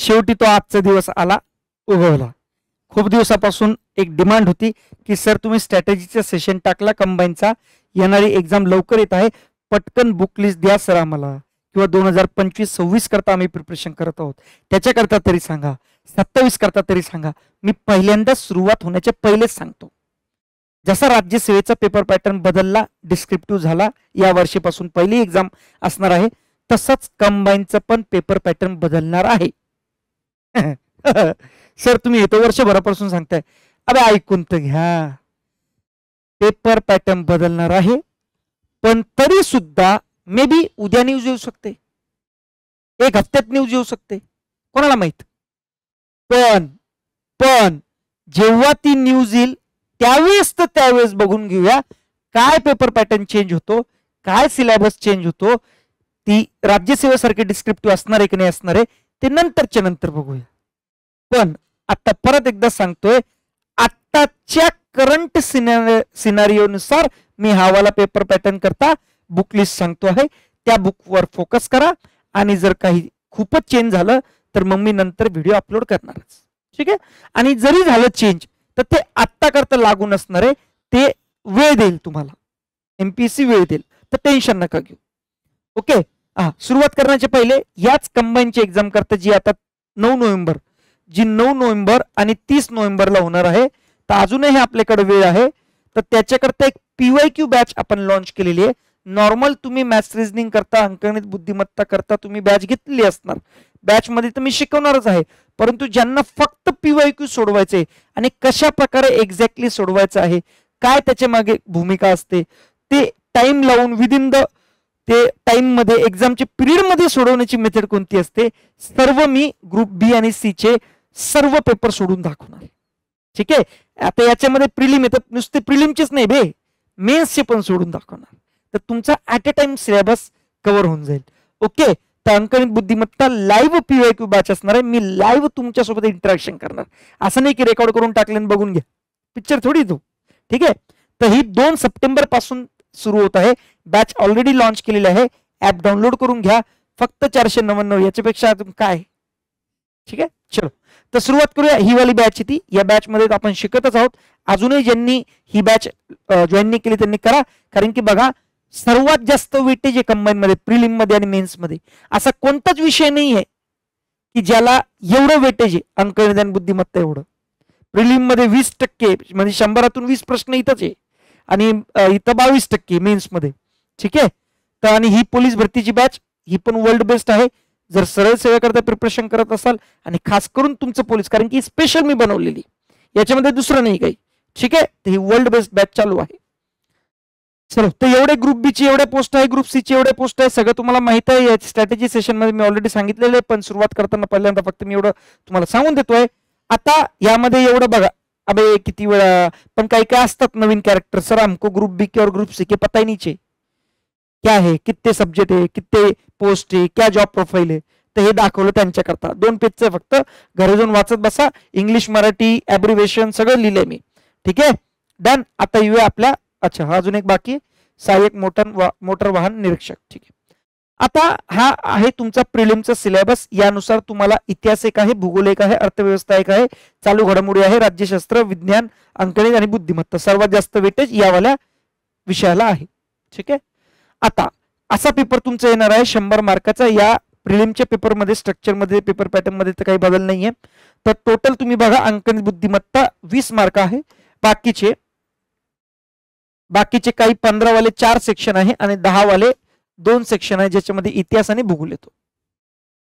शेवटी तो आजचा दिवस आला, उगवला. खूप दिवसापासून एक डिमांड होती की सर तुम्ही स्ट्रॅटेजीचा सेशन टाकला कंबाईनचा, येणारी एक्झाम लवकर येत आहे, पटकन बुक लिस्ट द्या सर आम्हाला, किंवा 2025-26 करता आम्ही प्रिपरेशन करत आहोत, त्याच्याकरता तरी सांगा, 27 करता तरी सांगा. मी पहिल्यांदा सुरुवात होण्याच्या पहिलेच सांगतो, जसा राज्यसेवेचा पेपर पॅटर्न बदलला, डिस्क्रिप्टिव्ह झाला, या वर्षीपासून पहिली एक्झाम असणार आहे, तसंच कंबाईनचं पण पेपर पॅटर्न बदलणार आहे. सर तुम्ही येतो वर्षभरापासून सांगताय, अबे ऐकून तर घ्या. पेपर पॅटर्न बदलणार आहे, पण तरी सुद्धा मे बी उद्या न्यूज येऊ शकते, एक हप्त्यात न्यूज येऊ शकते, कोणाला माहित. पण जेव्हा ती न्यूज येईल त्यावेळेस तर त्यावेळेस बघून घेऊया काय पेपर पॅटर्न चेंज होतो, काय सिलेबस चेंज होतो, ती राज्यसेवेसारखे डिस्क्रिप्टिव्ह असणार आहे की नाही असणार आहे ते नंतरच्या नंतर बघूया. पण आता परत एकदा सांगतोय, आत्ताच्या करंट सिनारिओनुसार मी हावाला पेपर पॅटर्न करता बुक लिस्ट सांगतो आहे, त्या बुकवर फोकस करा. आणि जर काही खूपच चेंज झालं तर मग मी नंतर व्हिडिओ अपलोड करणारच, ठीक आहे. आणि जरी झालं चेंज तर ते आत्ता करता लागू नसणार आहे, ते वेळ देईल तुम्हाला, एमपीएससी वेळ देईल, तर टेन्शन नका घेऊ. ओके. सुरुवात करण्याच्या पहिले याच कंबाईनची एक्झाम करता जी आता 9 नोव्हेंबर आणि 30 नोव्हेंबरला होणार आहे, तर अजूनही आपल्याकडे वेळ आहे. तर त्याच्याकरता एक PYQ बॅच आपण लॉन्च केलेली आहे. नॉर्मल तुम्ही मॅथ्स रिझनिंग करता, अंकगणित बुद्धिमत्ता करता तुम्ही बॅच घेतलेली असणार, बॅच मध्ये तर मी शिकवणारच आहे, परंतु ज्यांना फक्त PYQ सोडवायचे आणि कशा प्रकारे एक्झॅक्टली सोडवायचं आहे, काय त्याच्या मागे भूमिका असते, ते टाइम लावून विदिन द ते टाइम मध्ये एक्झामच्या पिरियड मध्ये सोडवण्याची मेथड कोणती असते, सर्व मी ग्रुप बी आणि सी चे सर्व पेपर सोडून दाखवणार, ठीक आहे. आता याच्यामध्ये प्रिलिम येतात, नुसते प्रिलिमचेच नाही बे, मेन्सचे पण सोडून दाखवणार, तर तुमचा at a time syllabus cover होऊन जाईल. ओके. तर अंकगणित बुद्धिमत्ता लाईव्ह PYQ बॅच असणार आहे, मी लाईव्ह तुमच्यासोबत इंटरॅक्शन करणार, असं नाही की रेकॉर्ड करून टाकले आणि बघून घ्या, पिक्चर थोडी तो, ठीक आहे. तर ही 2 सप्टेंबर पासून सुरू होत आहे, बॅच ऑलरेडी लॉन्च केलेली आहे, ऍप डाउनलोड करून घ्या, फक्त 499, याच्यापेक्षा अजून काय, ठीक आहे. चलो, तर सुरुवात करूया. ही वाली बॅच ती, या बॅच मध्ये आपण शिकतच आहोत. अजूनही ज्यांनी ही बॅच जॉईन नाही केली त्यांनी करा, कारण की बघा सर्वात जास्त वेटेज आहे कंबाईन मध्ये, प्रिलिम मध्ये आणि मेन्स मध्ये. असा कोणताच विषय नाही आहे की ज्याला एवढं वेटेज आहे, अंकगणित आणि बुद्धिमत्ता एवढं. प्रिलिम मध्ये 20%, म्हणजे 100तून 20 प्रश्न इथंच आहे, आणि इथं 22% मेन्स मध्ये, ठीक आहे. तर आणि ही पोलीस भरतीची बॅच ही पण वर्ल्ड बेस्ट आहे. जर सरळ सेवेकरता प्रिपरेशन करत असाल आणि खास करून तुमचं पोलीस, कारण की स्पेशल मी बनवलेली, याच्यामध्ये दुसरं नाही काही, ठीक आहे. तर ही वर्ल्ड बेस्ट बॅच चालू आहे. चलो, तर एवढे ग्रुप बी ची एवढे पोस्ट आहे, ग्रुप सी ची एवढे पोस्ट आहे, सगळं तुम्हाला माहित आहे. या स्ट्रॅटेजी सेशन मध्ये मी ऑलरेडी सांगितलेलं आहे, पण सुरुवात करताना पहिल्यांदा फक्त मी एवढं तुम्हाला सांगून देतोय. आता यामध्ये एवढं बघा, अबे किती वेळा, पण काही काय असतात नवीन कॅरेक्टर, सर हमको ग्रुप बी के और ग्रुप सी के पता ही नीचे क्या है, कितने सब्जेक्ट है, कितने पोस्ट है, क्या जॉब प्रोफाइल है, तर हे दाखवलं त्यांच्याकरता. 2 पेजचं फक्त घरी जाऊन वाचत बसा, इंग्लिश मराठी ॲब्रिव्हिएशन सगळं लिहिलंय मी, ठीक आहे. डन. आता येऊया आपल्या, अच्छा हा अजून एक बाकी, सहाय्यक मोटर वाहन निरीक्षक, ठीक आहे. आता हा आहे तुमचा प्रिलिमचा सिलेबस. यानुसार तुम्हाला इतिहास एक आहे, भूगोल एक आहे, अर्थव्यवस्था एक आहे, चालू घडामोडी आहे, राज्यशास्त्र, विज्ञान, अंकगणित आणि बुद्धिमत्ता, सर्वात जास्त वेटेज यावाल्या विषयाला आहे, ठीक आहे. आता असा पेपर तुमचा येणार आहे 100 मार्काचा. या प्रिलिमच्या पेपरमध्ये, स्ट्रक्चरमध्ये, पेपर पॅटर्न मध्ये तर काही बदल नाहीये. तर टोटल तुम्ही बघा, अंकगणित बुद्धिमत्ता 20 मार्क आहे, बाकीचे काही 15 वाले 4 सेक्शन आहे आणि 10 वाले 2 सेक्शन आहे, ज्याच्यामध्ये इतिहास आणि भूगोल येतो,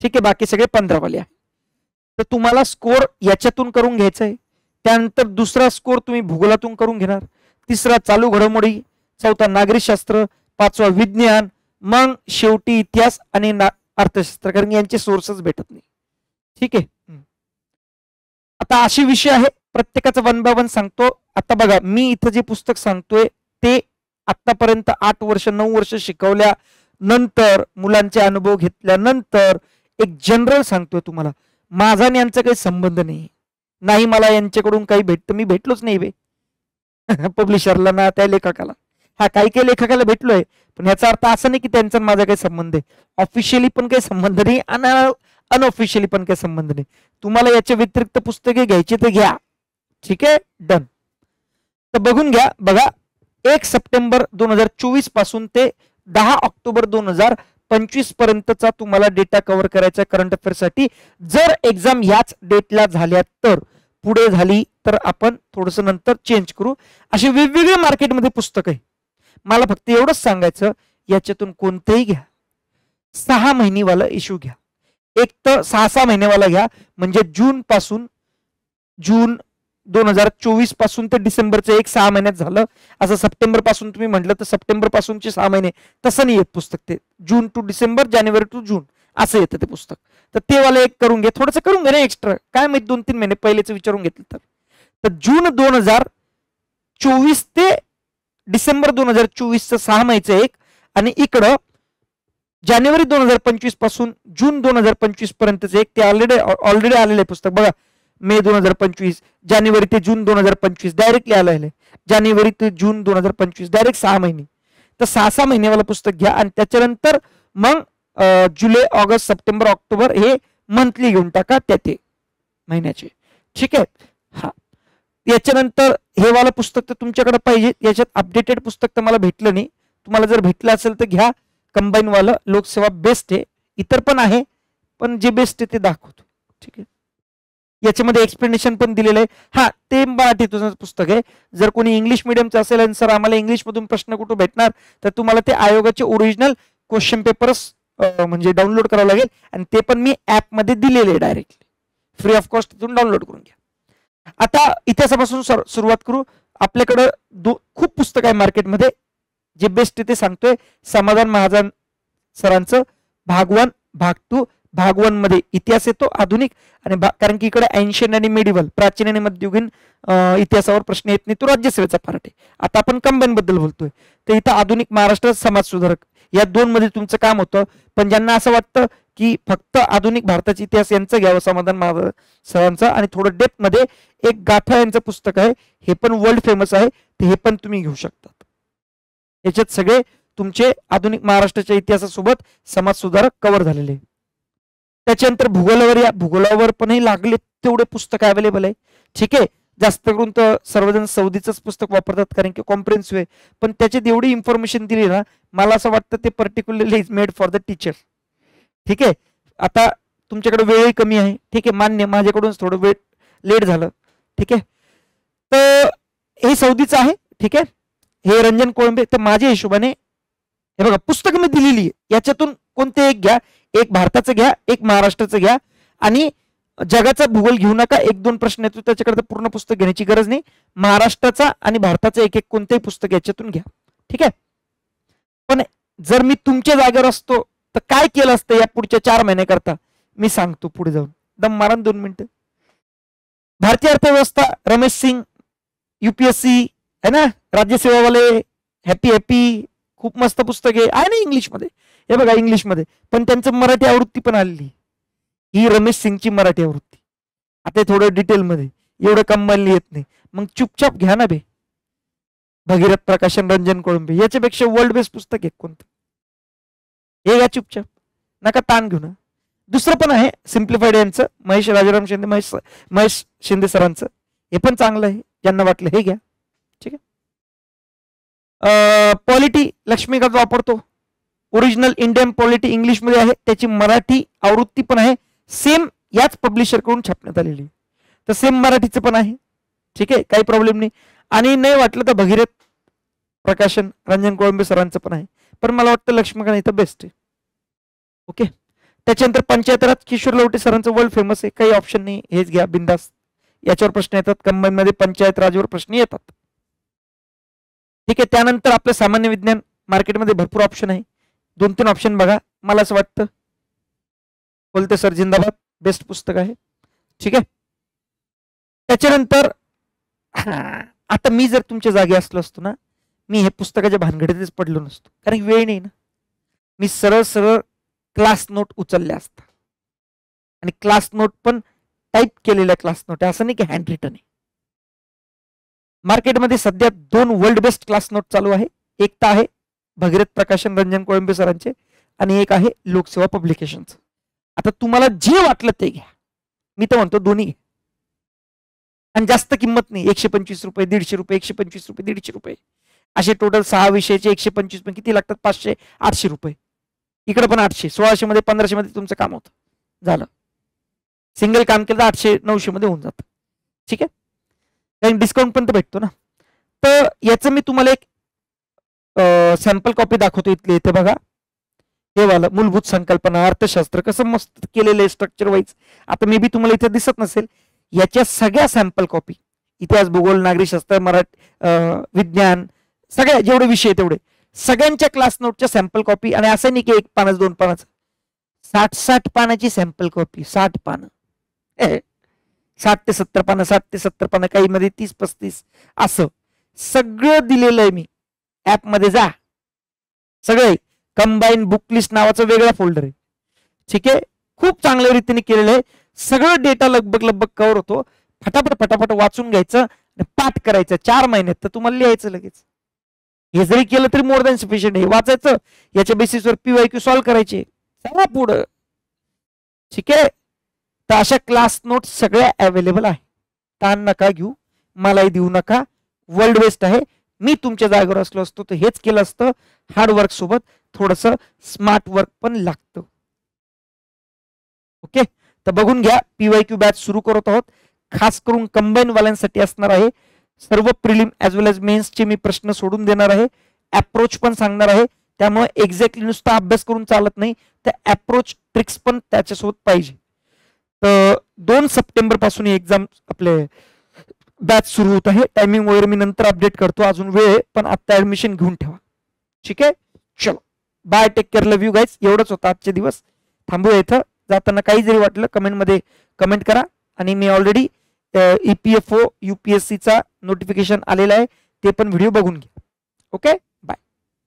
ठीक आहे. बाकी सगळे 15 वाले आहे. तर तुम्हाला स्कोर याच्यातून करून घ्यायचा आहे, त्यानंतर दुसरा स्कोर तुम्ही भूगोलातून करून घेणार, तिसरा चालू घडामोडी, चौथा नागरिकशास्त्र, 5वा विज्ञान, मग शेवटी इतिहास आणि अर्थशास्त्र, कारण यांचे सोर्सेस भेटत नाही, ठीक आहे. आता असे विषय आहे, प्रत्येकाचा 1 बाय 1 सांगतो. आता बघा, मी इथं जे पुस्तक सांगतोय ते आतापर्यंत 8 वर्ष 9 वर्ष शिकवल्या नंतर, मुलांचे अनुभव घेतल्यानंतर एक जनरल सांगतोय तुम्हाला. माझा आणि यांचा काही संबंध नाही, मला यांच्याकडून काही भेटतं, मी भेटलोच नाही बे पब्लिशरला ना त्या लेखकाला. हा काही लेखकाला भेटलोय, पण याचा अर्थ असा नाही की त्यांचा माझा काही संबंध आहे, ऑफिशियली पण काही संबंध नाही, अनऑफिशियली पण काही संबंध नाही. तुम्हाला याच्या व्यतिरिक्त पुस्तके घ्यायची तर घ्या. ठीक आहे, डन. तर बघून घ्या. बघा, 1 सप्टेंबर 2024 पासून ते 10 ऑक्टोबर 2025 पर्यंतचा तुम्हाला डेटा कव्हर करायचा करंट अफेअरसाठी. जर एक्झाम ह्याच डेटला झाल्या तर, पुढे झाली तर आपण थोडस नंतर चेंज करू. अशी वेगवेगळे मार्केटमध्ये पुस्तक आहे. मला फक्त एवढंच सांगायचं, याच्यातून कोणतेही घ्या, 6 महिनेवाला इश्यू घ्या. एक तर 6 महिनेवाला घ्या, म्हणजे जून 2024 पासून ते डिसेंबरचं 6 महिन्यात झालं. असं सप्टेंबर पासून तुम्ही म्हटलं तर सप्टेंबर पासूनचे 6 महिने, तसं नाही येत पुस्तक. ते जून टू डिसेंबर, जानेवारी टू जून असं येतं ते पुस्तक. तर ते वाला एक करून घ्या, थोडंसं करून घ्या ना एक्स्ट्रा. काय माहिती 2-3 महिने पहिलेच विचारून घेतलं तर जून 2024 ते डिसेंबर 2024चं 6 महिन्याचं एक, आणि इकडं जानेवारी 2025 पासून जून 2025 पर्यंतचे एक. ते ऑलरेडी आलेले पुस्तक बघा. मे 2025, जानेवारी ते जून 2025 डायरेक्टली आलेलं आहे. जानेवारी ते जून 2025 डायरेक्ट 6 महिने. तर 6 महिन्यावाला पुस्तक घ्या, आणि त्याच्यानंतर मग जुलै, ऑगस्ट, सप्टेंबर, ऑक्टोबर हे मंथली घेऊन टाका ते महिन्याचे. ठीक आहे. हा, याच्यानंतर हे वाला पुस्तक तर तुमच्याकडे पाहिजे. याच्यात अपडेटेड पुस्तक तर मला भेटलं नाही. तुम्हाला जर भेटलं असेल तर घ्या. कंबाईन वाला लोकसेवा बेस्ट आहे. इतर पण आहे, पण जे बेस्ट आहे ते दाखवतो. ठीक आहे. याच्यामध्ये एक्सप्लेनेशन पण दिलेलं आहे. हा, ते मराठीतूनच पुस्तक आहे. जर कोणी इंग्लिश मिडियमचं असेल आणि सर आम्हाला इंग्लिश मधून प्रश्न कुठे भेटणार, तर तुम्हाला ते आयोगाचे ओरिजिनल क्वेश्चन पेपर्स म्हणजे डाउनलोड करावं लागेल, आणि ते पण मी ऍपमध्ये दिलेले डायरेक्टली फ्री ऑफ कॉस्ट, तिथून डाउनलोड करून घ्या. आता इतिहासापासून सुरुवात करू. आपल्याकडं खूप पुस्तक आहे मार्केटमध्ये. जे बेस्ट ते सांगतोय, समाधान महाजन सरांचं भाग 1, भाग 2. भाग 1 मध्ये इतिहास येतो आधुनिक, आणि कारण की इकडे एन्शियंट आणि मेडिवल, प्राचीन आणि मध्ययुगीन इतिहासावर प्रश्न येत नाही, तो राज्यसेवेचा पार्ट आहे. आता आपण कंबाईन बद्दल बोलतोय, तर इथं आधुनिक महाराष्ट्र, समाज सुधारक, या 2 मध्ये तुमचं काम होतं. पण ज्यांना असं वाटतं की फक्त आधुनिक भारताचा इतिहास यांचं घ्यावं, समाधान महाजन सरांचं, आणि थोडं डेप्थ मध्ये एक गाथा यांचं पुस्तक आहे, हे पण वर्ल्ड फेमस आहे, ते हे पण तुम्ही घेऊ शकतात. याच्यात सगळे तुमचे आधुनिक महाराष्ट्राच्या इतिहासासोबत समाज सुधारक कव्हर झालेले. त्याच्यानंतर भूगोलावर या. भूगोलावर पणही लागले तेवढे पुस्तक अवेलेबल आहे. ठीक आहे. जास्त करून तर सर्वजण सौदीचंच पुस्तक वापरतात, कारण की कॉम्प्रिहेन्सिव्ह आहे. पण त्याच्यात एवढी इन्फॉर्मेशन दिली ना, मला असं वाटतं ते particularly is made for the teacher. ठीक आहे. आता तुमच्याकडे वेळही कमी आहे. ठीक आहे, मान्य, माझ्याकडून थोडं वेळ लेट झालं. ठीक आहे. तर हे सौदीचं आहे. ठीक आहे. हे रंजन कोळंबे. तर माझ्या हिशोबाने हे बघा, पुस्तक मी दिलेली आहे, याच्यातून कोणते एक घ्या. एक भारताचं घ्या, एक महाराष्ट्राचं घ्या, आणि जगाचा भूगोल घेऊ नका. 1-2 प्रश्न येतो त्याच्याकडे पूर्ण पुस्तक घेण्याची गरज नाही. महाराष्ट्राचा आणि भारताचं एक कोणतेही पुस्तक याच्यातून घ्या. ठीक आहे. पण जर मी तुमच्या जागेवर असतो तर काय केलं असतं या पुढच्या 4 महिन्याकरता, मी सांगतो पुढे जाऊन. दम मारा 2 मिनिटं. भारतीय अर्थव्यवस्था, रमेश सिंग, UPSC है ना, राज्यसेवावाले, हॅपी, खूप मस्त पुस्तक आहे ना इंग्लिशमध्ये. हे बघा इंग्लिशमध्ये, पण त्यांचं मराठी आवृत्ती पण आलेली. ही रमेश सिंगची मराठी आवृत्ती. आता थोडं डिटेलमध्ये, एवढं कंबाईनली येत नाही. मग चुपचाप घ्या ना बे. भगीरथ प्रकाशन, रंजन कोळंबे, याच्यापेक्षा वर्ल्ड बेस्ट पुस्तक आहे कोणतं? हे घ्या चुपचाप, नका ताण घेऊ ना. दुसरं पण आहे सिम्प्लिफाईड यांचं, महेश राजाराम शिंदे, महेश शिंदे सरांचं, हे पण चांगलं आहे. ज्यांना वाटलं हे घ्या. ठीक आहे. पॉलिटी लक्ष्मीकांत वापरतो. ओरिजिनल इंडियन पॉलिटी इंग्लिशमध्ये आहे, त्याची मराठी आवृत्ती पण आहे. सेम याच पब्लिशर कडून छापण्यात आलेली, तर सेम मराठीचं पण आहे. ठीक आहे, काही प्रॉब्लेम नाही. आणि नाही वाटलं तर भगीरथ प्रकाशन, रंजन कोळंबे सरांचं पण आहे, पण मला वाटतं लक्ष्मीकांत इथं बेस्ट आहे. ओके. त्याच्यानंतर पंचायत राज, किशोर लवटे सरांचं वर्ल्ड फेमस आहे. काही ऑप्शन नाही, हेच घ्या बिंदास. याच्यावर प्रश्न येतात. कंबाईन मध्ये पंचायत राजवर प्रश्न येतात. ठीक आहे. त्यानंतर आपलं सामान्य विज्ञान, मार्केटमध्ये भरपूर ऑप्शन आहे. 2-3 ऑप्शन बघा. मला असं वाटतं बोलते सर जिंदाबाद, बेस्ट पुस्तक आहे. ठीक आहे. त्याच्यानंतर आता मी जर तुमच्या जागी असलो असतो ना, मी हे पुस्तकाच्या भानगडीतच पडलो नसतो, कारण वेळ नाही ना. मी सरळ सरळ क्लास नोट उचलल्या असता, आणि क्लास नोट पण टाईप केलेल्या क्लास नोट आहे, असं नाही की हँड रिटन आहे. मार्केटमध्ये सध्या 2 वर्ल्ड बेस्ट क्लास नोट चालू आहे. एक तर आहे भगीरथ प्रकाशन, रंजन कोळंबे सरांचे, आणि एक आहे लोकसेवा पब्लिकेशनचं. आता तुम्हाला जे वाटलं ते घ्या, मी तर म्हणतो दोन्ही घ्या. आणि जास्त किंमत नाही, 125 रुपये, 150 रुपये, 125 रुपये, 150 रुपये असे टोटल 6 विषयाचे 125 रुपये किती लागतात, 500 800 रुपये. इकडे पण 800, 1600 मध्ये 1500 मध्ये तुमचं काम होतं, झालं. सिंगल काम केलं तर 800 900 मध्ये होऊन जातं. ठीक आहे, कारण डिस्काउंट पण तर भेटतो ना. तर याचं मी तुम्हाला एक सॅम्पल कॉपी दाखवतो. इथले इथे बघा, हे वाला मूलभूत संकल्पना अर्थशास्त्र कसं मस्त केलेलं आहे स्ट्रक्चर वाईज. आता मे बी तुम्हाला इथे दिसत नसेल, याच्या सगळ्या सॅम्पल कॉपी, इतिहास, भूगोल, नागरिकशास्त्र, मराठी, विज्ञान, सगळ्या जेवढे विषय तेवढे सगळ्यांच्या क्लास नोटच्या सॅम्पल कॉपी. आणि असं नाही की 1 पानाचं 2 पानाचं, 60 पानाची सॅम्पल कॉपी, 60 पानं, 60 ते 70 पानं, 60 ते 70 पानं, काही मध्ये 30-35 असं सगळं दिलेलं आहे मी. ऍप मध्ये जा, सगळे कंबाईन बुक लिस्ट नावाचं वेगळा फोल्डर आहे. ठीक आहे, खूप चांगल्या रीतीने केलेलं आहे. सगळं डेटा लगभग कव्हर होतो. फटाफट वाचून घ्यायचं, पाठ करायचं 4 महिन्यात, तर तुम्हाला लिहायचं लगेच. हे जरी केलं तरी मोर दॅन सफिशियंट आहे. वाचायचं, याच्या बेसिसवर PYQ सॉल्व्ह करायचे, चला पुढं. ठीक आहे, तर अशा क्लास नोट सगळ्या अवेलेबल आहे. ताण नका घेऊ, मलाही देऊ नका. वर्ल्ड बेस्ट आहे. मी तुमच्या जागेवर असलो असतो तर हेच केलं असतं. हार्ड वर्क सोबत थोडंसं स्मार्ट वर्क पण लागतं. ओके, तर बघून घ्या. PYQ बॅच सुरू करत आहोत. खास करून कंबाईन वाल्यांसाठी असणार आहे. सर्व प्रिलिम ॲज वेल एज मेन्सचे मी प्रश्न सोडून देणार आहे. अप्रोच पण सांगणार आहे. त्यामुळे एक्झॅक्टली नुसता अभ्यास करून चालत नाही, तर अप्रोच ट्रिक्स पण त्याच्यासोबत पाहिजे. तर 2 सप्टेंबर पासून एक्झाम आपले बॅच सुरू होत आहे. टायमिंग वगैरे मी नंतर अपडेट करतो, अजून वेळ आहे, पण आता ऍडमिशन घेऊन ठेवा. ठीक आहे, चलो bye, take care, love you guys. एवढंच होतं आजचे दिवस. थांबूया इथं. जाताना काही जरी वाटलं कमेंटमध्ये कमेंट करा. आणि मी ऑलरेडी EPFO UPSCचा नोटिफिकेशन आलेला आहे, ते पण व्हिडिओ बघून घ्या. ओके.